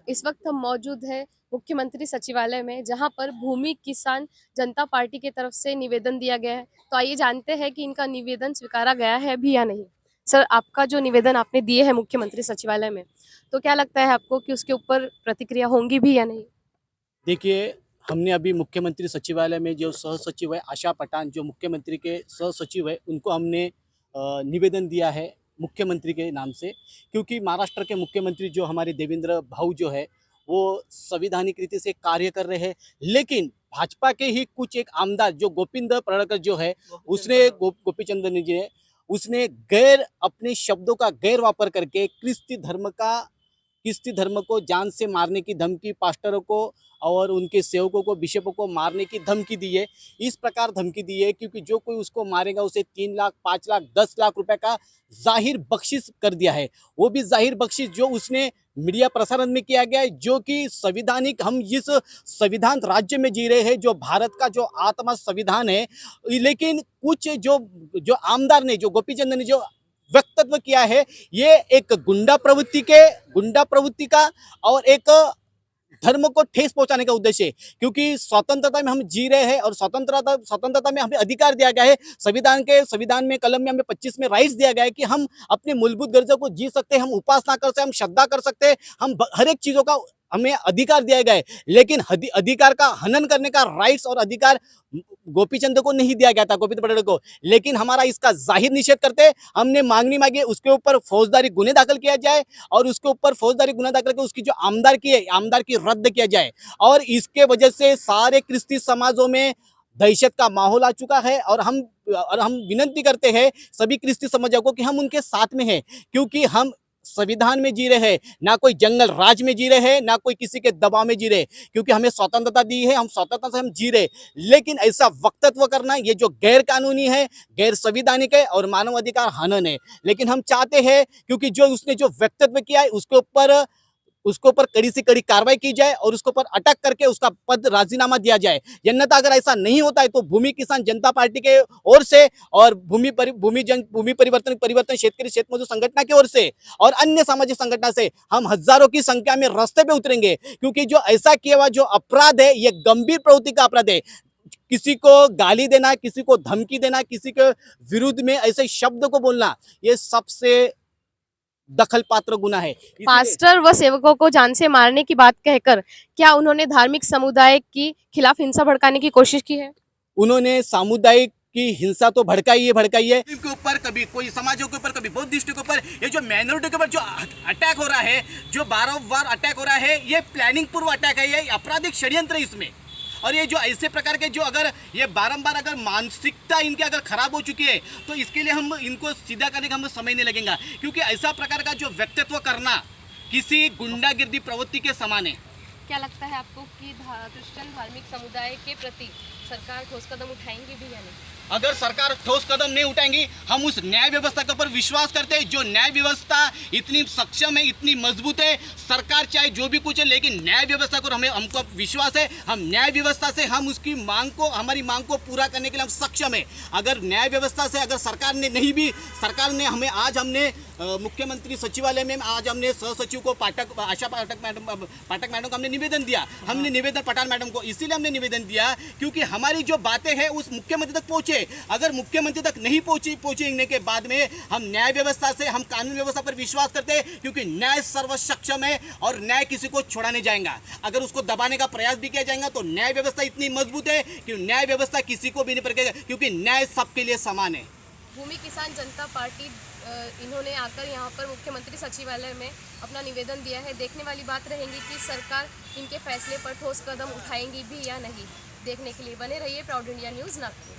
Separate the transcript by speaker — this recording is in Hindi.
Speaker 1: इस वक्त हम मौजूद हैं मुख्यमंत्री सचिवालय में, जहां पर भूमि किसान जनता पार्टी की तरफ से निवेदन दिया गया है। तो आइए जानते हैं कि इनका निवेदन स्वीकारा गया है भी या नहीं। सर, आपका जो निवेदन आपने दिए है मुख्यमंत्री सचिवालय में, तो क्या लगता है आपको कि उसके ऊपर प्रतिक्रिया होंगी भी या नहीं?
Speaker 2: देखिए, हमने अभी मुख्यमंत्री सचिवालय में जो सह-सचिव है आशा पठान, जो मुख्यमंत्री के सह-सचिव है, उनको हमने निवेदन दिया है मुख्यमंत्री के नाम से। क्योंकि महाराष्ट्र के मुख्यमंत्री जो हमारे देवेंद्र भाऊ जो है, वो संवैधानिक रीति से कार्य कर रहे हैं। लेकिन भाजपा के ही कुछ एक आमदार जो गोविंद पडळकर जो है, उसने गोपीचंद जी है, उसने अपने शब्दों का गैर वापर करके क्रिस्ती धर्म को जान से मारने की धमकी पास्टरों को और उनके सेवकों को, बिशपों को मारने की धमकी दी है। इस प्रकार धमकी दी है क्योंकि जो कोई उसको मारेगा उसे 3 लाख, 5 लाख, 10 लाख रुपए का जाहिर बख्शिश कर दिया है। वो भी जाहिर बख्शिश जो उसने मीडिया प्रसारण में किया गया है, जो कि संविधानिक, हम जिस संविधान राज्य में जी रहे हैं, जो भारत का जो आत्मा संविधान है। लेकिन कुछ जो आमदार ने, जो गोपीचंद ने जो वक्तव्य किया है, ये एक गुंडा प्रवृत्ति का और एक धर्म को ठेस पहुंचाने का उद्देश्य है। क्योंकि स्वतंत्रता में हम जी रहे हैं और स्वतंत्रता में हमें अधिकार दिया गया है। संविधान में कलम में हमें 25 में राइट्स दिया गया है कि हम अपनी मूलभूत गरजों को जी सकते हैं, हम उपासना कर सकते हैं, हम श्रद्धा कर सकते हैं, हम हर एक चीजों का हमें अधिकार दिया गया है। लेकिन अधिकार का हनन करने का राइट्स और अधिकार गोपीचंद को नहीं दिया गया था, गोविंद पडळकर को। लेकिन हमारा इसका जाहिर निषेध करते हमने मांगनी मांगी उसके ऊपर फौजदारी गुने दाखिल किया जाए और उसके ऊपर फौजदारी गुना दाखिल करके उसकी जो आमदार की रद्द किया जाए। और इसके वजह से सारे क्रिस्ती समाजों में दहशत का माहौल आ चुका है और हम विनती करते हैं सभी क्रिस्ती समाजों को कि हम उनके साथ में हैं। क्योंकि हम संविधान में जी रहे हैं, ना कोई जंगल राज में जी रहे हैं, ना कोई किसी के दबाव में जी रहे। क्योंकि हमें स्वतंत्रता दी है, हम स्वतंत्रता से हम जी रहे। लेकिन ऐसा वक्तव्य करना ये जो गैर कानूनी है, गैर संविधानिक है और मानव अधिकार हनन है। लेकिन हम चाहते हैं क्योंकि जो उसने जो वक्तव्य किया है उसके ऊपर कड़ी से कड़ी कार्रवाई की जाए और उसके ऊपर अटक करके उसका पद राजीनामा दिया जाए। अन्यथा अगर ऐसा नहीं होता है तो भूमि किसान जनता पार्टी के ओर से और भूमि परिवर्तन शेतकरी शेतमजूर संगठन की ओर से और अन्य सामाजिक संगठन से हम हजारों की संख्या में रास्ते पे उतरेंगे। क्योंकि जो ऐसा किया हुआ जो अपराध है, ये गंभीर प्रवृत्ति का अपराध है। किसी को गाली देना, किसी को धमकी देना, किसी के विरुद्ध में ऐसे शब्द को बोलना, ये सबसे दखल पात्र गुना है।
Speaker 1: पास्टर व सेवकों को जान से मारने की बात कहकर क्या उन्होंने धार्मिक समुदाय की खिलाफ हिंसा भड़काने की कोशिश की है?
Speaker 2: उन्होंने सामुदायिक की हिंसा तो भड़काई है के ऊपर, कभी कोई समाजों के ऊपर, कभी बौद्धिस्टों के ऊपर, ये जो माइनॉरिटी के ऊपर जो अटैक हो रहा है, जो बार-बार अटैक हो रहा है, ये प्लानिंग पूर्व अटैक है, ये आपराधिक षड्यंत्र है इसमें। और ये जो ऐसे प्रकार के जो अगर ये बारंबार अगर मानसिकता इनकी अगर खराब हो चुकी है तो इसके लिए हम इनको सीधा करने का हमें समय नहीं लगेगा। क्योंकि ऐसा प्रकार का जो व्यक्तित्व करना किसी गुंडागिर्दी प्रवृत्ति के समान है।
Speaker 1: क्या लगता है आपको कि क्रिश्चियन धार्मिक समुदाय के प्रति सरकार ठोस कदम उठाएंगी भी या नहीं?
Speaker 2: अगर सरकार ठोस कदम नहीं उठाएंगी, हम उस न्याय व्यवस्था के ऊपर विश्वास करते हैं। जो न्याय व्यवस्था इतनी सक्षम है, इतनी मजबूत है, सरकार चाहे जो भी कुछ है, लेकिन न्याय व्यवस्था को हमको विश्वास है। हम न्याय व्यवस्था से हम उसकी हमारी मांग को पूरा करने के लिए हम सक्षम है। अगर न्याय व्यवस्था से अगर सरकार ने हमें आज हमने मुख्यमंत्री सचिवालय में आज हमने सहसचिव को आशा पाठक मैडम को हमने निवेदन दिया। हमने निवेदन पठान मैडम को इसीलिए हमने निवेदन दिया क्योंकि हमारी जो बातें हैं उस मुख्यमंत्री तक पहुंचे। अगर मुख्यमंत्री तक नहीं पहुंचने के बाद में हम न्याय व्यवस्था से, हम कानून व्यवस्था पर विश्वास करते हैं। क्योंकि न्याय सर्वसक्षम है और न्याय किसी को छोड़ा नहीं जाएगा। अगर उसको दबाने का प्रयास भी किया जाएगा तो न्याय व्यवस्था इतनी मजबूत है कि न्याय व्यवस्था किसी को भी नहीं पड़ेगा, क्योंकि न्याय सबके लिए समान है।
Speaker 1: भूमि किसान जनता पार्टी इन्होंने आकर यहाँ पर मुख्यमंत्री सचिवालय में अपना निवेदन दिया है। देखने वाली बात रहेगी कि सरकार इनके फैसले पर ठोस कदम उठाएंगी भी या नहीं। देखने के लिए बने रहिए प्राउड इंडिया न्यूज़ नागपुर।